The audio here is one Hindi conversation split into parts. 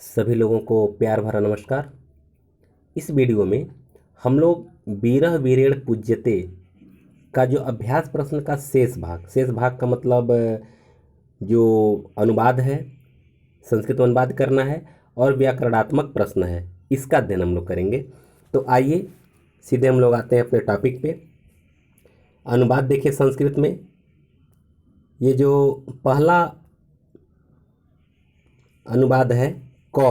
सभी लोगों को प्यार भरा नमस्कार। इस वीडियो में हम लोग वीरः वीरेण पूज्यते का जो अभ्यास प्रश्न का शेष भाग का मतलब जो अनुवाद है, संस्कृत में अनुवाद करना है और व्याकरणात्मक प्रश्न है, इसका अध्ययन हम लोग करेंगे। तो आइए सीधे हम लोग आते हैं अपने टॉपिक पे। अनुवाद देखिए संस्कृत में, ये जो पहला अनुवाद है क,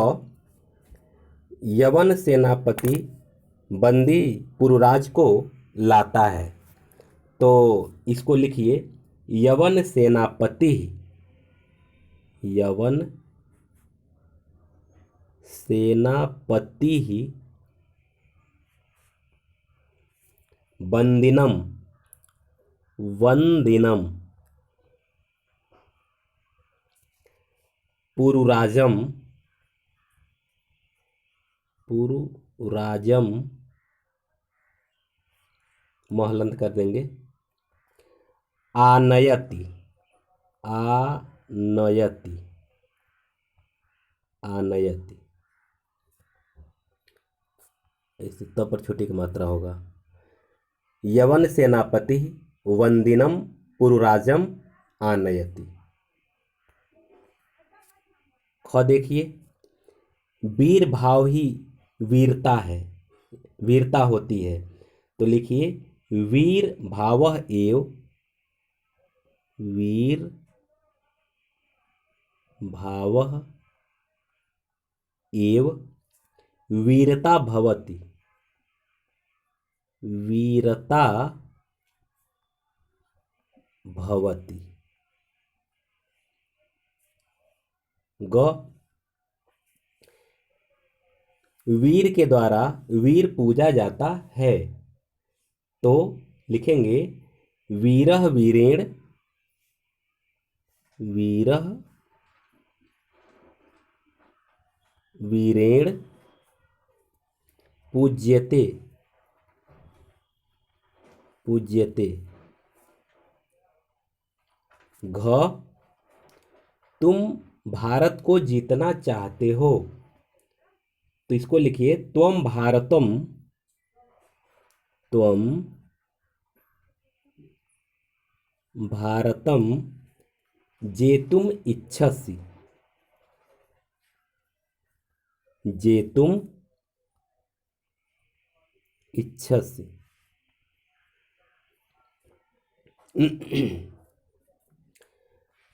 यवन सेनापति बंदी पुरुराज को लाता है। तो इसको लिखिए यवन सेनापति, यवन सेनापति बंदिनम वंदिनम पुरुराजम मोहलंत कर देंगे आनयति ऐसे त पर छोटी की मात्रा होगा। यवन सेनापति वंदिनम पुरुराजम आनयति। ख देखिए, वीर भाव ही वीरता है, वीरता होती है। तो लिखिए वीर भावः एव, वीर भावः एव वीरता भवति, वीरता भवति। ग, वीर के द्वारा वीर पूजा जाता है। तो लिखेंगे वीरः वीरेण, वीरः वीरेण पूज्यते, पूज्यते। घ, तुम भारत को जीतना चाहते हो। तो इसको लिखिए त्वम भारतम, त्वम भारतम जेतुम इच्छसि, जेतुम इच्छसि।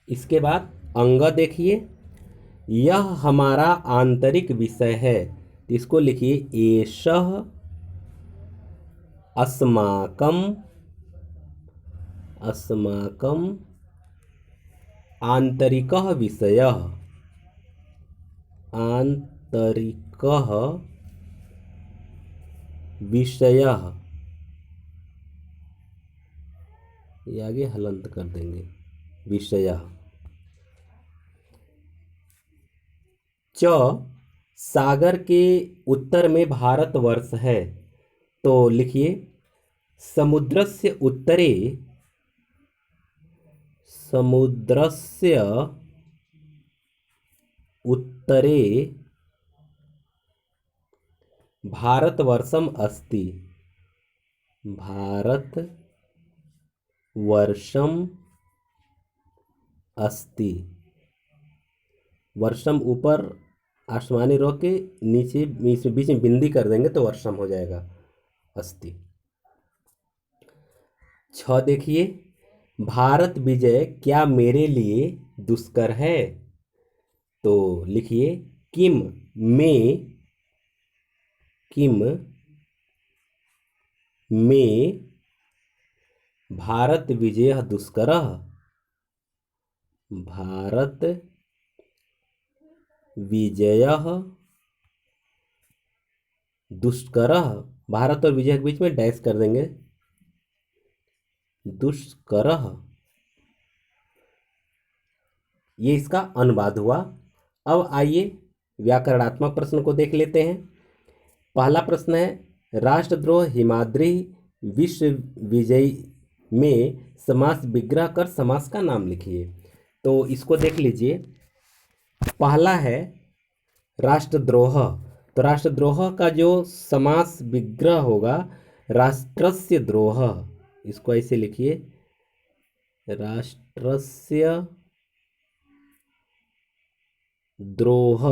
इसके बाद अंग देखिए, यह हमारा आंतरिक विषय है। तो इसको लिखिए एषः अस्माकं, अस्माकं आंतरिकः विषयः, आंतरिकः विषयः। ये आगे हलंत कर देंगे विषयः। च, सागर के उत्तर में भारतवर्ष है। तो लिखिए समुद्रस्य उत्तरे, समुद्रस्य उत्तरे भारतवर्षम अस्ति, भारतवर्षम अस्ति। वर्षम ऊपर आसमानी रो के नीचे बीच में बिंदी कर देंगे तो वर्षम हो जाएगा अस्ति। छ देखिए, भारत विजय क्या मेरे लिए दुष्कर है। तो लिखिए किम में, किम में भारत विजय दुष्करः, भारत विजयः दुष्करः। भारत और विजय के बीच में डैश कर देंगे दुष्करः। ये इसका अनुवाद हुआ। अब आइए व्याकरणात्मक प्रश्न को देख लेते हैं। पहला प्रश्न है राष्ट्रद्रोह हिमाद्री विश्व विजय में समास विग्रह कर समास का नाम लिखिए। तो इसको देख लीजिए। पहला है राष्ट्रद्रोह, तो राष्ट्रद्रोह का जो समास विग्रह होगा राष्ट्रस्य द्रोह, इसको ऐसे लिखिए, राष्ट्रस्य द्रोह,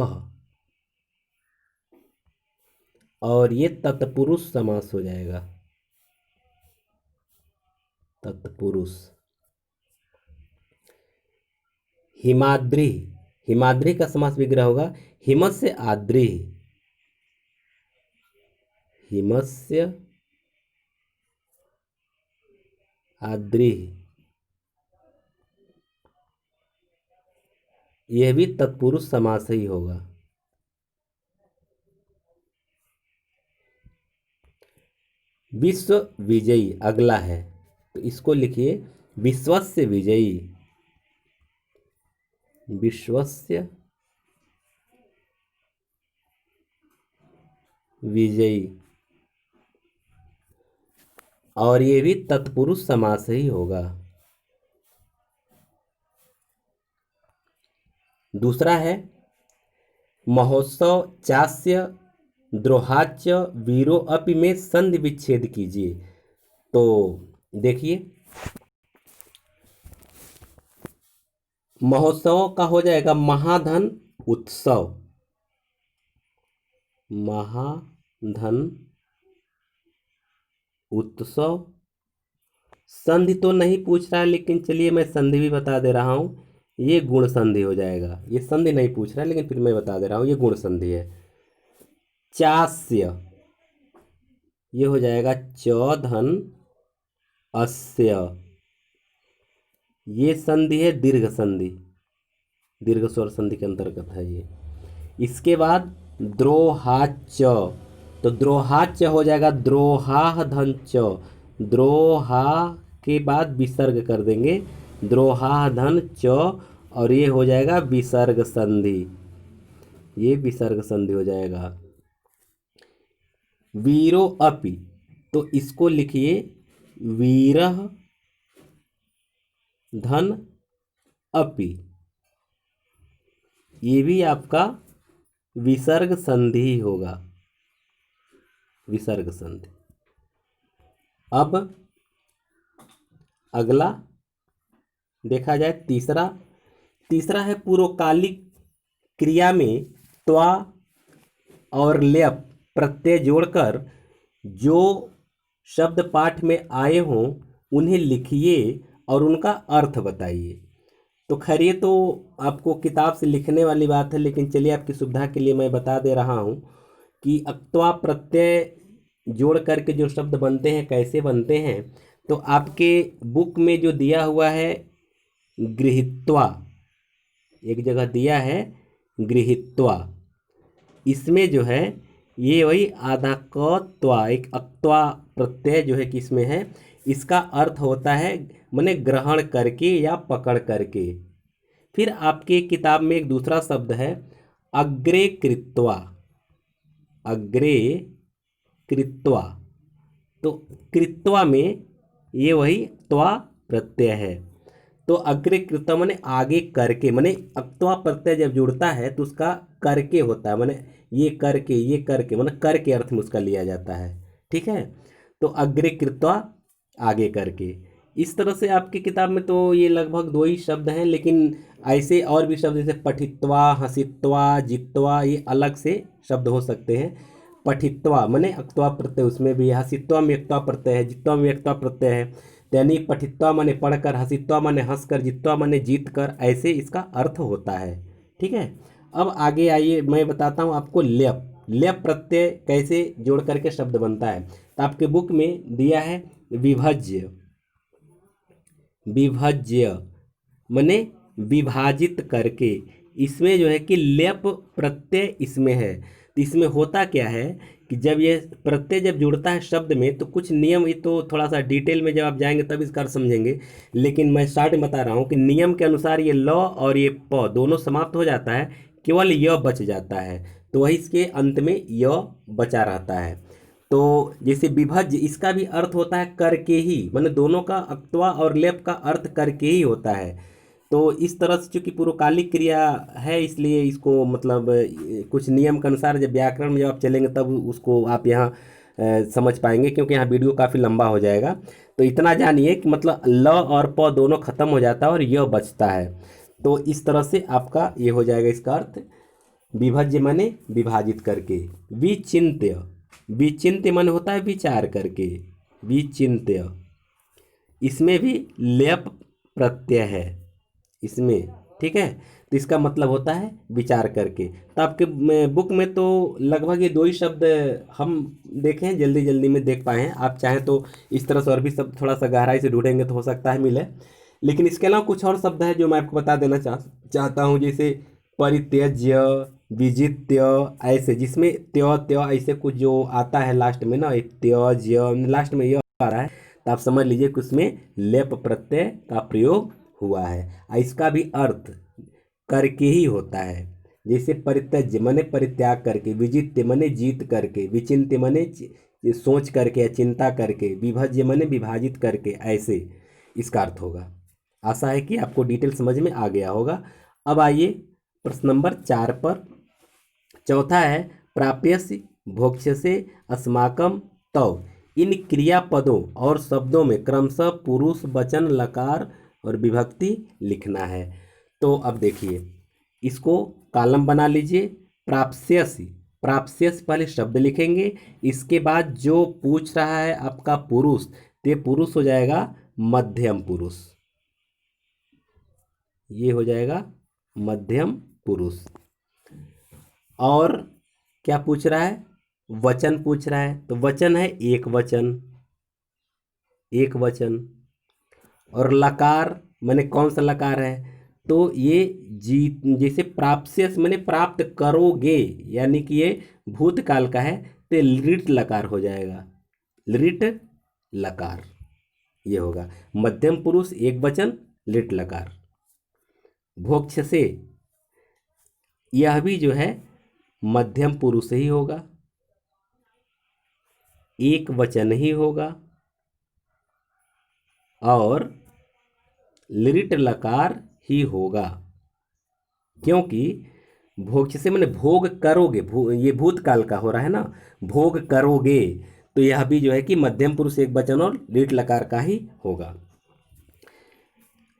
और ये तत्पुरुष समास हो जाएगा, तत्पुरुष। हिमाद्री, हिमाद्री का समास विग्रह होगा हिमस्य आद्री, हिमस्य आद्री, यह भी तत्पुरुष समास ही होगा। विश्व विजयी अगला है, तो इसको लिखिए विश्वस्य विजयी, विश्वस्य विजयी, और ये भी तत्पुरुष समास ही होगा। दूसरा है महोत्सव चास्य द्रोहाच वीरो अपि में संधि विच्छेद कीजिए। तो देखिए महोत्सव का हो जाएगा महाधन उत्सव, महाधन उत्सव। संधि तो नहीं पूछ रहा है, लेकिन चलिए मैं संधि भी बता दे रहा हूं, ये गुण संधि हो जाएगा। ये संधि नहीं पूछ रहा है लेकिन फिर मैं बता दे रहा हूं, ये गुण संधि है। चास्य, ये हो जाएगा चौधन अस्य, ये संधि है दीर्घ संधि, दीर्घ स्वर संधि के अंतर्गत है ये। इसके बाद द्रोहाच, तो द्रोहाच हो जाएगा द्रोहा धन च, द्रोहा के बाद विसर्ग कर देंगे, द्रोहा धन च, और ये हो जाएगा विसर्ग संधि, ये विसर्ग संधि हो जाएगा। वीरो अपि, तो इसको लिखिए वीरः धन अपि, ये भी आपका विसर्ग संधि ही होगा, विसर्ग संधि। अब अगला देखा जाए तीसरा, तीसरा है पूर्वकालिक क्रिया में त्वा और ल्यप प्रत्यय जोड़कर जो शब्द पाठ में आए हों उन्हें लिखिए और उनका अर्थ बताइए। तो खैर ये तो आपको किताब से लिखने वाली बात है, लेकिन चलिए आपकी सुविधा के लिए मैं बता दे रहा हूँ कि अक्त्वा प्रत्यय जोड़ करके जो शब्द बनते हैं कैसे बनते हैं। तो आपके बुक में जो दिया हुआ है गृहीत्वा, एक जगह दिया है गृहीत्वा, इसमें जो है ये वही आधा क त्वा, एक अक्त्वा प्रत्यय जो है किसमें है, इसका अर्थ होता है माने ग्रहण करके या पकड़ करके। फिर आपके किताब में एक दूसरा शब्द है अग्रे कृत्वा, अग्रे कृत्वा, तो कृत्वा में ये वही त्वा प्रत्यय है। तो अग्रे कृत्वा माने आगे करके, माने अक्त्वा प्रत्यय जब जुड़ता है तो उसका करके होता है, माने ये करके माने कर के अर्थ में उसका लिया जाता है। ठीक है, तो अग्रे कृत्वा आगे करके। इस तरह से आपकी किताब में तो ये लगभग दो ही शब्द हैं, लेकिन ऐसे और भी शब्द जैसे पठित्वा, हसित्वा, जित्वा, ये अलग से शब्द हो सकते हैं। पठित्वा माने अक्त्वा प्रत्यय उसमें भी है, हसित्वा में अक्त्वा प्रत्यय है, जित्वा में अक्त्वा प्रत्यय है। यानी पठित्वा माने पढ़कर, हसित्वा माने हंसकर, जित्वा माने जीत कर, ऐसे इसका अर्थ होता है। ठीक है, अब आगे आइए मैं बताता हूँ आपको ल्यप, ल्यप प्रत्यय कैसे जोड़ करके शब्द बनता है। तो आपके बुक में दिया है विभज्य, विभज्य माने विभाजित करके, इसमें जो है कि ल्यप प्रत्यय इसमें है। तो इसमें होता क्या है कि जब ये प्रत्यय जब जुड़ता है शब्द में तो कुछ नियम, ये तो थोड़ा सा डिटेल में जब आप जाएंगे तब इसका अर्थ समझेंगे, लेकिन मैं स्टार्ट में बता रहा हूँ कि नियम के अनुसार ये ल और ये प दोनों समाप्त हो जाता है, केवल य बच जाता है, तो वही इसके अंत में य बचा रहता है। तो जैसे विभज्य, इसका भी अर्थ होता है करके ही, मतलब दोनों का अक्त्वा और लेप का अर्थ करके ही होता है। तो इस तरह से चूँकि पूर्वकालिक क्रिया है, इसलिए इसको मतलब कुछ नियम के अनुसार जब व्याकरण में जब आप चलेंगे तब उसको आप यहाँ समझ पाएंगे, क्योंकि यहाँ वीडियो काफ़ी लंबा हो जाएगा। तो इतना जानिए कि मतलब ल और प दोनों खत्म हो जाता है और य बचता है। तो इस तरह से आपका ये हो जाएगा इसका अर्थ, विभज्य माने विभाजित करके। विचिन्त्य, विचिन्त्य मन होता है विचार करके, विचिन्त्य। इसमें भी लेप प्रत्यय है इसमें, ठीक है। तो इसका मतलब होता है विचार करके। तो आपके बुक में तो लगभग ये दो ही शब्द हम देखें, जल्दी जल्दी में देख पाए हैं। आप चाहें तो इस तरह से और भी शब्द थोड़ा सा गहराई से ढूंढेंगे तो हो सकता है मिले, लेकिन इसके अलावा कुछ और शब्द है जो मैं आपको बता देना चाहता हूँ, जैसे परित्यज्य, विजित्य, ऐसे जिसमें त्य त्य ऐसे कुछ जो आता है लास्ट में ना, त्यज्य लास्ट में यह आ रहा है, तो आप समझ लीजिए कि उसमें लेप प्रत्यय का प्रयोग हुआ है। इसका भी अर्थ करके ही होता है। जैसे परित्यज्य मने परित्याग करके, विजित्य मने जीत करके, विचिन्त्य मने सोच करके या चिंता करके, विभज्य मने विभाजित करके, ऐसे इसका अर्थ होगा। आशा है कि आपको डिटेल समझ में आ गया होगा। अब आइए प्रश्न नंबर 4 पर। चौथा है प्राप्यस्य, भोक्ष्यसे, अस्माकं, तव। इन क्रियापदों और शब्दों में क्रमशः पुरुष वचन लकार और विभक्ति लिखना है। तो अब देखिए, इसको कॉलम बना लीजिए। प्राप्स्यसि, प्राप्स्यसि पहले शब्द लिखेंगे, इसके बाद जो पूछ रहा है आपका पुरुष, तो ये पुरुष हो जाएगा मध्यम पुरुष, ये हो जाएगा मध्यम पुरुष। और क्या पूछ रहा है, वचन पूछ रहा है, तो वचन है एक वचन, एक वचन। और लकार माने कौन सा लकार है, तो ये जीत, जैसे प्राप्स्य माने प्राप्त करोगे, यानी कि ये भूतकाल का है, तो लिट लकार हो जाएगा, लिट लकार ये होगा। मध्यम पुरुष एक वचन, लिट लकार। भोक्ष से, यह भी जो है मध्यम पुरुष ही होगा, एक वचन ही होगा, और लिट लकार ही होगा, क्योंकि भोक्ष से मैंने भोग करोगे, ये भूतकाल का हो रहा है ना, भोग करोगे, तो यह भी जो है कि मध्यम पुरुष एक वचन और लिट लकार का ही होगा।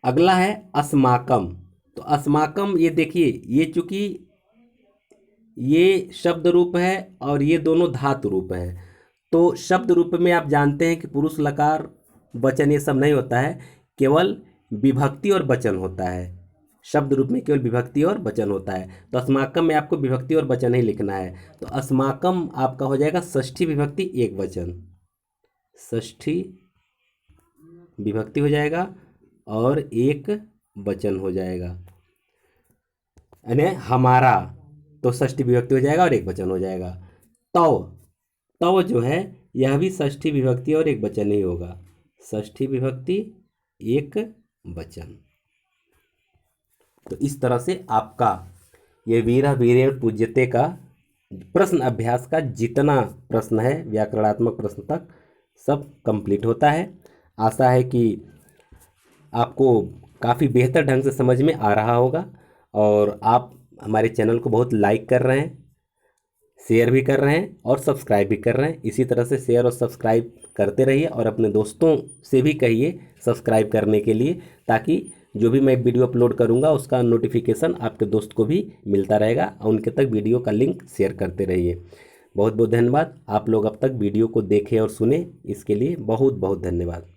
अगला है अस्माकम। तो अस्माकम, ये देखिए, ये चूंकि ये शब्द रूप है और ये दोनों धातु रूप है, तो शब्द रूप में आप जानते हैं कि पुरुष लकार वचन ये सब नहीं होता है, केवल विभक्ति और वचन होता है। शब्द रूप में केवल विभक्ति और वचन होता है। तो अस्माकम में आपको विभक्ति और वचन ही लिखना है। तो अस्माकम आपका हो जाएगा षष्ठी विभक्ति एक वचन, षष्ठी विभक्ति हो जाएगा और एक वचन हो जाएगा, यानी हमारा, तो षष्ठी विभक्ति हो जाएगा और एक वचन हो जाएगा। तव, तव जो है यह भी षष्ठी विभक्ति और एक वचन ही होगा, षष्ठी विभक्ति एक वचन। तो इस तरह से आपका ये वीर वीरेण पूज्यते का प्रश्न अभ्यास का जितना प्रश्न है व्याकरणात्मक प्रश्न तक सब कंप्लीट होता है। आशा है कि आपको काफ़ी बेहतर ढंग से समझ में आ रहा होगा, और आप हमारे चैनल को बहुत लाइक कर रहे हैं, शेयर भी कर रहे हैं और सब्सक्राइब भी कर रहे हैं। इसी तरह से शेयर और सब्सक्राइब करते रहिए, और अपने दोस्तों से भी कहिए सब्सक्राइब करने के लिए, ताकि जो भी मैं वीडियो अपलोड करूंगा उसका नोटिफिकेशन आपके दोस्त को भी मिलता रहेगा, और उनके तक वीडियो का लिंक शेयर करते रहिए। बहुत बहुत धन्यवाद। आप लोग अब तक वीडियो को देखें और सुने, इसके लिए बहुत बहुत धन्यवाद।